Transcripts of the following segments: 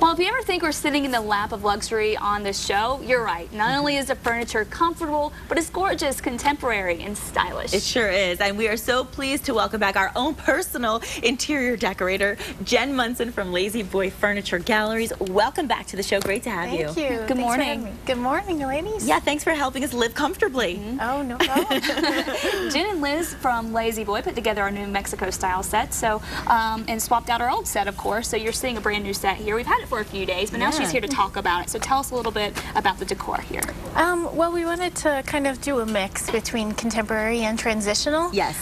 Well, if you ever think we're sitting in the lap of luxury on this show, you're right. Not only is the furniture comfortable, but it's gorgeous, contemporary, and stylish. It sure is. And we are so pleased to welcome back our own personal interior decorator, Jen Munson from Lazy Boy Furniture Galleries. Welcome back to the show. Great to have you. Thank you. Good morning. Good morning, ladies. Yeah, thanks for helping us live comfortably. Oh, no problem. Jen and Liz from Lazy Boy put together our new Mexico style set, and swapped out our old set, of course. So you're seeing a brand new set here. We've had it for a few days, but now she's here to talk about it. So tell us a little bit about the decor here. Well, we wanted to kind of do a mix between contemporary and transitional. Yes.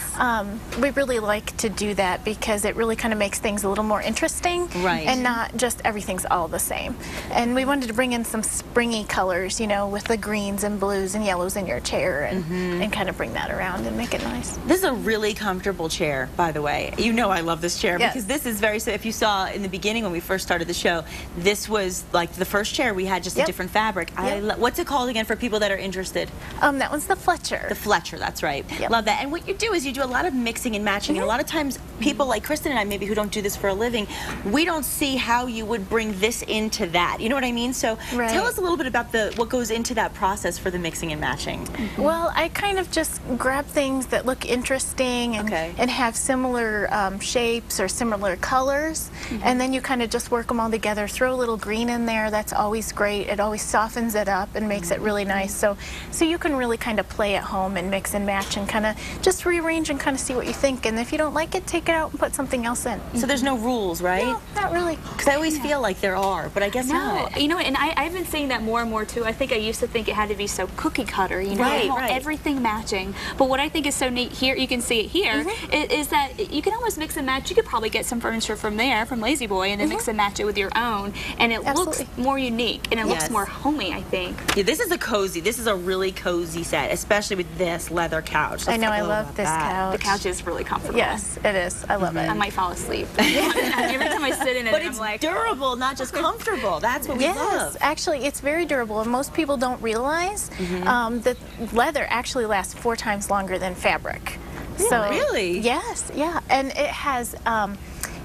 We really like to do that because it really kind of makes things a little more interesting. Right. And not just everything's all the same. And we wanted to bring in some springy colors, you know, with the greens and blues and yellows in your chair and kind of bring that around and make it nice. This is a really comfortable chair, by the way. You know I love this chair because this is very, so if you saw in the beginning when we first started the show, this was like the first chair we had, just a different fabric. What's it called again for people that are interested? That one's the Fletcher. The Fletcher, that's right. Love that. And what you do is you do a lot of mixing and matching, and a lot of times people like Kristen and I, maybe who don't do this for a living, we don't see how you would bring this into that. You know what I mean? So tell us a little bit about what goes into that process for the mixing and matching. Well, I kind of just grab things that look interesting and have similar shapes or similar colors, and then you kind of just work them all together. Throw a little green in there. That's always great. It always softens it up and makes it really nice. So you can really kind of play at home and mix and match and kind of just rearrange and kind of see what you think. And if you don't like it, take it out and put something else in. So there's no rules, right? No, not really. Because I always feel like there are, but I guess not. You know, and I've been seeing that more and more too. I think I used to think it had to be so cookie cutter, you know, everything matching. But what I think is so neat here, you can see it here, is that you can almost mix and match. You could probably get some furniture from there, from Lazy Boy, and then mix and match it with your own, and it looks more unique and it looks more homey, I think. Yeah, this is a really cozy set, especially with this leather couch. I know, I love this couch. The couch is really comfortable. Yes, it is. I love it. I might fall asleep. Every time I sit in it, but it's like durable, not just comfortable. That's what we love. Yes, actually, it's very durable, and most people don't realize that leather actually lasts 4 times longer than fabric. So, really? Yes, yeah, and it has,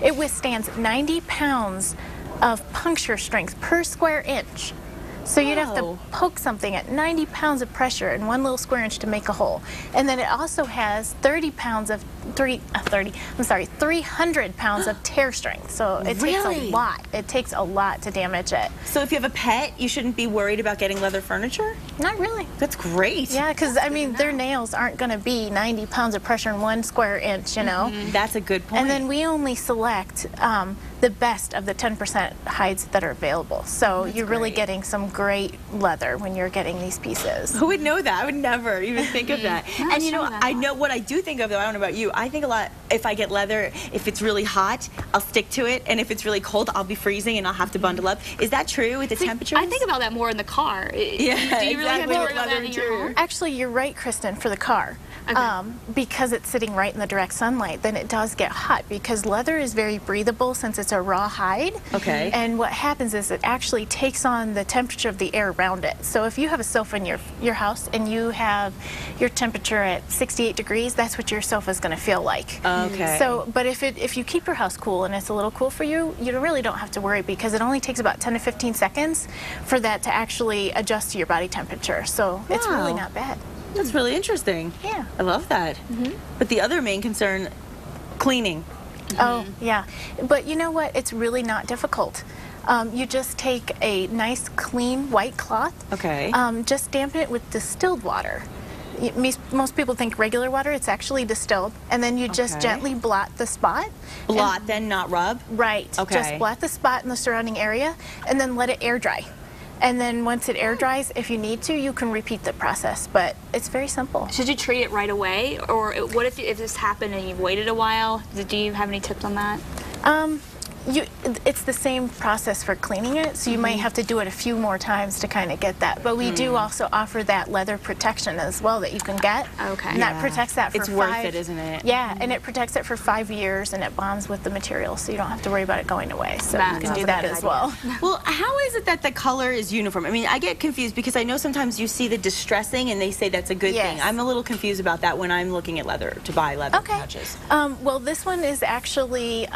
it withstands 90 pounds of puncture strength per square inch. So you'd have to poke something at 90 pounds of pressure in 1 little square inch to make a hole. And then it also has 300 pounds of tear strength. So it takes a lot. It takes a lot to damage it. So if you have a pet, you shouldn't be worried about getting leather furniture? Not really. That's great. Yeah, because I mean, their nails aren't going to be 90 pounds of pressure in 1 square inch, you know? That's a good point. And then we only select the best of the 10% hides that are available. So you're really getting some great leather when you're getting these pieces. Who would know that? I would never even think of that. And you know, I know what I do think of, though. I don't know about you. I think a lot, if I get leather, if it's really hot, I'll stick to it. And if it's really cold, I'll be freezing and I'll have to bundle up. Is that true with the temperatures? I think about that more in the car. Yeah, do you really have to worry about that in your home? Actually, you're right, Kristen, for the car. Because it's sitting right in the direct sunlight, then it does get hot because leather is very breathable since it's a raw hide. And what happens is it actually takes on the temperature of the air around it. So if you have a sofa in your house and you have your temperature at 68 degrees, that's what your sofa is going to feel like. So, but if you keep your house cool and it's a little cool for you, you really don't have to worry because it only takes about 10 to 15 seconds for that to actually adjust to your body temperature. So it's really not bad. That's really interesting. Yeah. I love that. But the other main concern, cleaning. Oh, yeah. But you know what? It's really not difficult. You just take a nice, clean, white cloth. Just dampen it with distilled water. Most people think regular water. It's actually distilled. And then you just gently blot the spot. Blot, then not rub? Right. Just blot the spot in the surrounding area and then let it air dry. And then once it air dries, if you need to, you can repeat the process. But it's very simple. Should you treat it right away? Or what if this happened and you've waited a while? Do you have any tips on that? It's the same process for cleaning it, so you might have to do it a few more times to kind of get that. But we do also offer that leather protection as well that you can get. And that protects that for It's worth it, isn't it? Yeah, and it protects it for 5 years, and it bonds with the material, so you don't have to worry about it going away. So you can do that as well. Well, how is it that the color is uniform? I mean, I get confused because I know sometimes you see the distressing and they say that's a good thing. I'm a little confused about that when I'm looking at leather, to buy leather couches. Well, this one is actually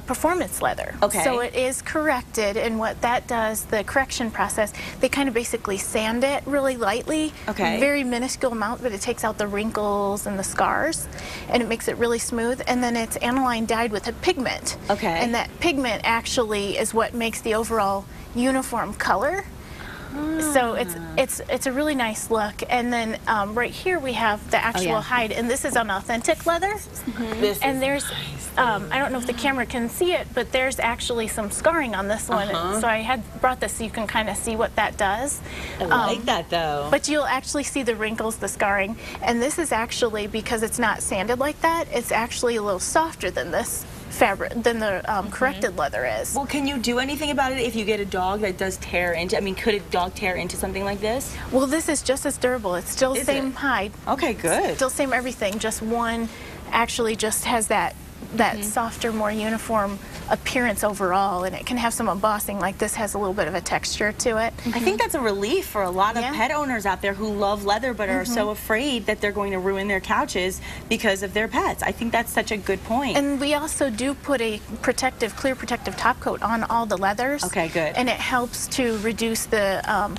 performance leather. So it is corrected, and what that does, the correction process, they kind of basically sand it really lightly, very minuscule amount, but it takes out the wrinkles and the scars, and it makes it really smooth, and then it's aniline dyed with a pigment. And that pigment actually is what makes the overall uniform color. So it's a really nice look. And then right here we have the actual hide, and this is an authentic leather. And there's I don't know if the camera can see it, but there's actually some scarring on this one. So I had brought this so you can kind of see what that does. I like that though. But you'll actually see the wrinkles, the scarring, and this is actually, because it's not sanded like that, it's actually a little softer than this fabric, than the corrected leather is. Well, can you do anything about it if you get a dog that does tear into, I mean, could a dog tear into something like this? Well, this is just as durable. It's still the same hide. Okay, good. Still same everything, just one actually just has that softer, more uniform appearance overall, and it can have some embossing. Like this has a little bit of a texture to it. I think that's a relief for a lot of pet owners out there who love leather but are so afraid that they're going to ruin their couches because of their pets. I think that's such a good point. And we also do put a clear protective top coat on all the leathers. Okay, good. And it helps to reduce the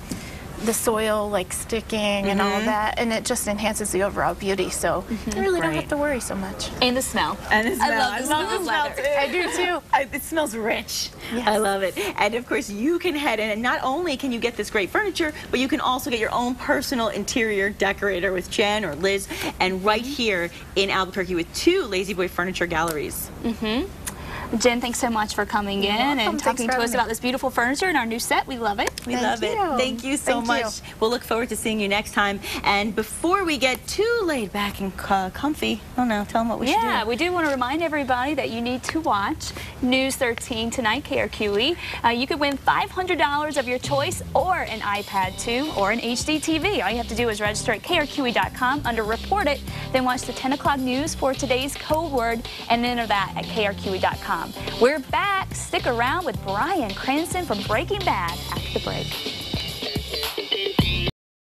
soil like sticking and all that, and it just enhances the overall beauty, so you really don't have to worry so much. And the smell. And the smell. I love the smell too. I do too. It smells rich. I love it. And of course you can head in, and not only can you get this great furniture, but you can also get your own personal interior decorator with Jen or Liz, and right here in Albuquerque with 2 Lazy Boy Furniture Galleries. Jen, thanks so much for coming in and talking to us about this beautiful furniture and our new set. We love it. We love it. Thank you so much. We'll look forward to seeing you next time. And before we get too laid back and comfy, tell them what we should do. Yeah, we do want to remind everybody that you need to watch News 13 tonight, KRQE. You could win $500 of your choice, or an iPad 2, or an HD TV. All you have to do is register at krqe.com under Report It, then watch the 10 o'clock news for today's code word, and enter that at krqe.com. We're back. Stick around with Bryan Cranston from Breaking Bad after the break.